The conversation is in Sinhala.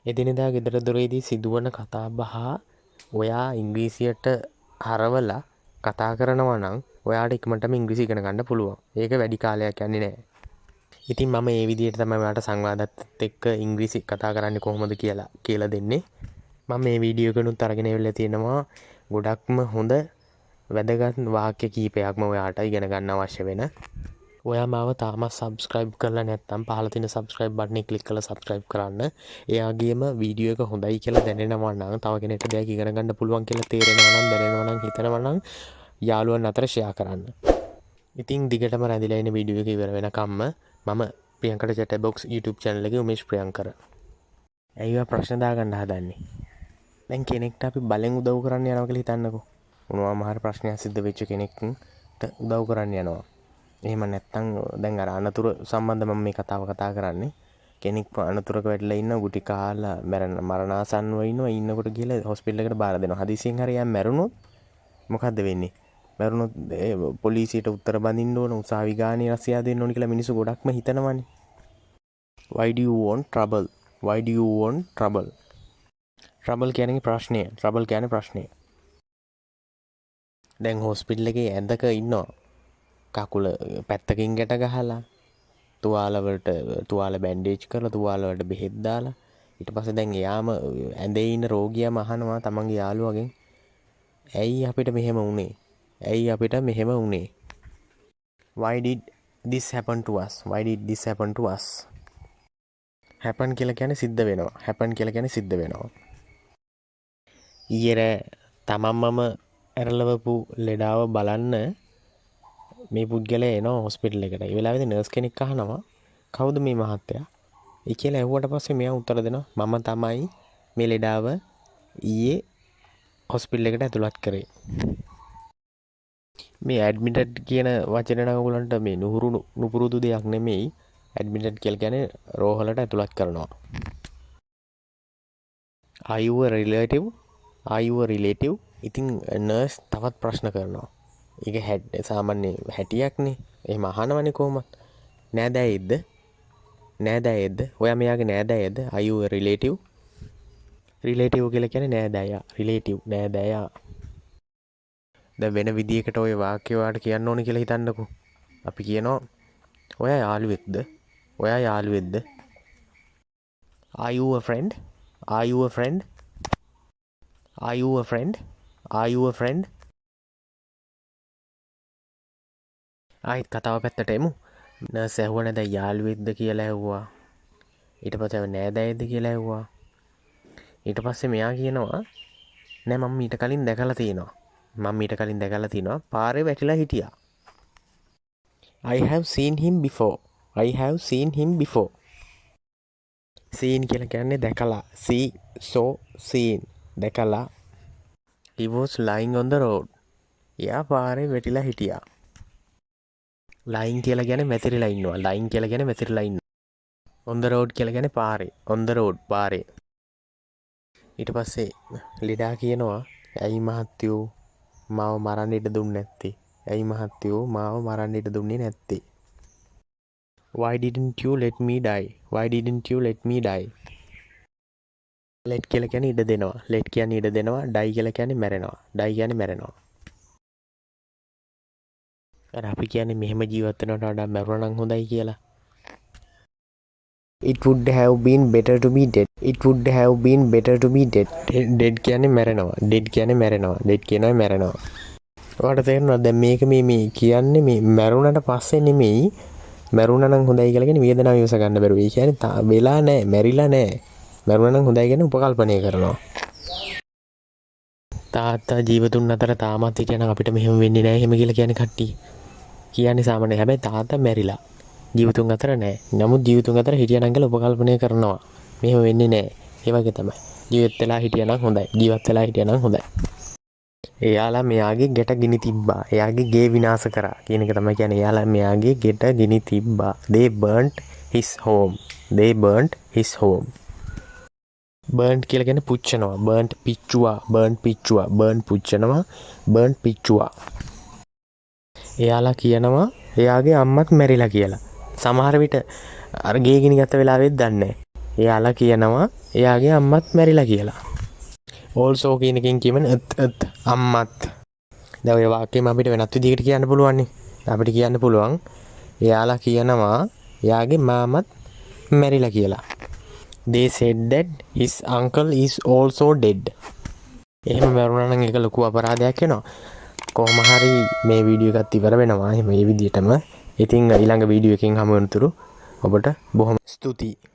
එදිනෙදා ගෙදර දොරේදී සිදුවන කතා බහ ඔයා ඉංග්‍රීසියට හරවලා කතා කරනවා නම් ඔයාට ඉක්මනටම ඉංග්‍රීසි ඉගෙන ගන්න පුළුවන්. ඒක වැඩි කාලයක් යන්නේ නැහැ. ඉතින් මම මේ විදිහට තමයි ඔයාලට සංවාදත් එක්ක ඉංග්‍රීසි කතා කරන්නේ කොහොමද කියලා දෙන්නේ. මම මේ වීඩියෝ එකනුත් අරගෙන ඉවිල්ලා තියෙනවා ගොඩක්ම හොඳ වැදගත් වාක්‍ය කීපයක්ම ඔයාට ඉගෙන ගන්න අවශ්‍ය වෙන. ඔයා මාව තාමත් සබස්ක්‍රයිබ් කරලා නැත්නම් පහළ තියෙන සබස්ක්‍රයිබ් බටන් එක ක්ලික් කරලා සබස්ක්‍රයිබ් කරන්න. එයාගේම වීඩියෝ එක හොඳයි කියලා දැනෙනවා නම් තව කෙනෙක්ට දෙයක් ඉගෙන ගන්න පුළුවන් කියලා තේරෙනවා නම් දැනෙනවා නම් හිතනවා නම් යාළුවන් අතර ෂෙයා කරන්න. ඉතින් දිගටම රැඳිලා ඉන්න වීඩියෝ එක ඉවර වෙනකම්ම මම Priyankara chat box YouTube channel එකේ උමේෂ් ප්‍රියංකර. ඇයිවා ප්‍රශ්න දාගන්න හදන්නේ? දැන් කෙනෙක්ට අපි බලෙන් උදව් කරන්න යනවා කියලා හිතන්නකෝ. මොනවාම හරි ප්‍රශ්නයක් සිද්ධ වෙච්ච කෙනෙක්ට උදව් කරන්න යනවා. එහෙම නැත්තම් දැන් අර අනතුරු සම්බන්ධ මම මේ කතාව කතා කරන්නේ. කෙනෙක් අනතුරක වැටලා ඉන්න ගුටි කාලා මරණාසන්නව ඉන්නකොට ගිහලා හොස්පිටල් එකට බාර දෙනවා. හදිසියෙන් හරි යා මැරුණොත් මොකද්ද වෙන්නේ? මැරුණොත් පොලිසියට උත්තර බඳින්න ඕන, උසාවි ගානේ රස්සියා දෙන්න ඕන කියලා මිනිස්සු ගොඩක්ම හිතනවනේ. Why do you want trouble? Why do you want trouble? trouble කියන්නේ ප්‍රශ්නය. trouble කියන්නේ ප්‍රශ්නය. දැන් හොස්පිටල් එකේ ඇඳක ඉන්නවා. කකුල පැත්තකින් ගැට ගහලා තුවාල බැන්ඩේජ් කරලා තුවාල වලට බෙහෙත් දාලා ඊට පස්සේ දැන් එයාම ඇඳේ ඉන්න රෝගියාම අහනවා තමන්ගේ යාළුවගෙන් ඇයි අපිට මෙහෙම වුනේ? ඇයි අපිට මෙහෙම වුනේ? Why did this happen to us? Why did this happen to us? happen කියලා කියන්නේ සිද්ධ වෙනවා. happen කියලා කියන්නේ සිද්ධ වෙනවා. ඊයේ තමන්මම ඇරලවපු ලෙඩාව බලන්න මේ පුද්ගලයා එනවා හොස්පිටල් එකට. ඒ වෙලාවේදී නර්ස් කෙනෙක් අහනවා කවුද මේ මහත්තයා? ඒ කියලා ඇහුවට පස්සේ මෙයා උත්තර දෙනවා මම තමයි මේ ලෙඩාව ඊයේ හොස්පිටල් එකට ඇතුළත් කරේ. මේ ඇඩ්මිටඩ් කියන වචනේ නම් ඔයගලන්ට මේ නුපුරුදු දෙයක් නෙමෙයි. ඇඩ්මිටඩ් කියලා කියන්නේ රෝහලට ඇතුළත් කරනවා. Are you a relative? Are you a relative? ඉතින් නර්ස් තවත් ප්‍රශ්න කරනවා. ඒක සාමාන්‍ය හැටියක්නේ. එහෙම අහනවනේ කොහොමද? නෑදෑයෙක්ද? නෑදෑයෙක්ද? ඔයා මෙයාගේ නෑදෑයෙක්ද? Are you a relative? relative කියලා කියන්නේ නෑදෑයා. relative නෑදෑයා. දැන් වෙන විදියකට ওই වාක්‍ය වලට කියන්න ඕනේ කියලා හිතන්නකෝ. අපි කියනවා ඔයා යාළුවෙක්ද? ඔයා යාළුවෙක්ද? Are you a friend? Are you a friend? Are you a friend? Are you a friend? ආයිත් කතාව පැත්තට එමු. නර්ස් ඇහුවා නේද යාළුවෙක්ද කියලා ඇහුවා. ඊට පස්සේ නෑදෑයෙක්ද කියලා ඇහුවා. ඊට පස්සේ මෙයා කියනවා නෑ මම ඊට කලින් දැකලා තියෙනවා. පාරේ වැටිලා හිටියා. I have seen him before. I have seen him before. seen කියලා කියන්නේ දැකලා. seen දැකලා. He was lying on the road. එයා පාරේ වැටිලා හිටියා. lying කියලා කියන්නේ මැතිරිලා ඉන්නවා. lying කියලා කියන්නේ මැතිරිලා ඉන්නවා. on the road කියලා කියන්නේ පාරේ. on the road පාරේ. ඊට පස්සේ ලෙඩා කියනවා ඇයි මහත්තයෝ මාව මරන්න ඉඩ දුන්නේ නැත්තේ? ඇයි මහත්තයෝ මාව මරන්න ඉඩ දුන්නේ නැත්තේ? Why didn't you let me die? Why didn't you let me die? let කියලා කියන්නේ ඉඩ දෙනවා. let කියන්නේ ඉඩ දෙනවා. die කියලා කියන්නේ මැරෙනවා. die කියන්නේ මැරෙනවා. අර අපි කියන්නේ මෙහෙම ජීවත් වෙනවට වඩා මැරුණා නම් හොඳයි කියලා. It would have been better to be dead. It would have been better to be dead. dead කියන්නේ මැරෙනවා. dead කියන්නේ මැරෙනවා. dead කියනවා මැරෙනවා. ඔයාලට තේරෙනවද දැන් මේක මේ කියන්නේ මේ මැරුණාට පස්සේ නෙමෙයි මැරුණා නම් හොඳයි කියලා කියන්නේ වේදනාව ඉවස ගන්න බැරුව. ඒ කියන්නේ වෙලා නැහැ, මැරිලා නැහැ. මැරුණා නම් හොඳයි කියන්නේ උපකල්පනය කරනවා. තාත්තා ජීවතුන් අතර තාමත් හිටියනම් අපිට මෙහෙම වෙන්නේ නැහැ එහෙම කියලා කියන්නේ කට්ටිය. කියන්නේ සාමාන්‍යයෙන්. හැබැයි තාත්තා මැරිලා. ජීවතුන් අතර නැහැ. නමුත් ජීවතුන් අතර හිටියනම් කියලා උපකල්පනය කරනවා. මෙහෙම වෙන්නේ නැහැ. ඒ වගේ තමයි. ජීවත් වෙලා හිටියනම් හොඳයි. ජීවත් වෙලා හිටියනම් හොඳයි. එයාලා මෙයාගේ ගෙට ගිනි තිබ්බා. එයාගේ ගේ විනාශ කරා කියන එක තමයි කියන්නේ. එයාලා මෙයාගේ ගෙට ගිනි තිබ්බා. They burnt his home. They burnt his home. burnt කියලා කියන්නේ පුච්චනවා. burnt පිච්චුවා. burnt පිච්චුවා. burnt පුච්චනවා. burnt පිච්චුවා. එයාලා කියනවා එයාගේ අම්මත් මැරිලා කියලා. සමහර විට අර ගේ ගිනි ගත්ත වෙලාවෙත් දන්නේ නැහැ. එයාලා කියනවා එයාගේ අම්මත් මැරිලා කියලා. also කියන එකෙන් කියවන අම්මත්. දැන් ඔය වාක්‍යෙම අපිට වෙනත් විදිහකට කියන්න පුළුවන් නේ. අපිට කියන්න පුළුවන් එයාලා කියනවා එයාගේ මාමත් මැරිලා කියලා. They said that his uncle is also dead. එහෙම මරුණා නම් ඒක ලොකු අපරාධයක් වෙනවා. කොහොම හරි මේ වීඩියෝ එකත් ඉවර වෙනවා. මේ විදිහටම. ඉතින් ඊළඟ වීඩියෝ එකකින් හමු වෙනතුරු ඔබට බොහොම ස්තුතියි.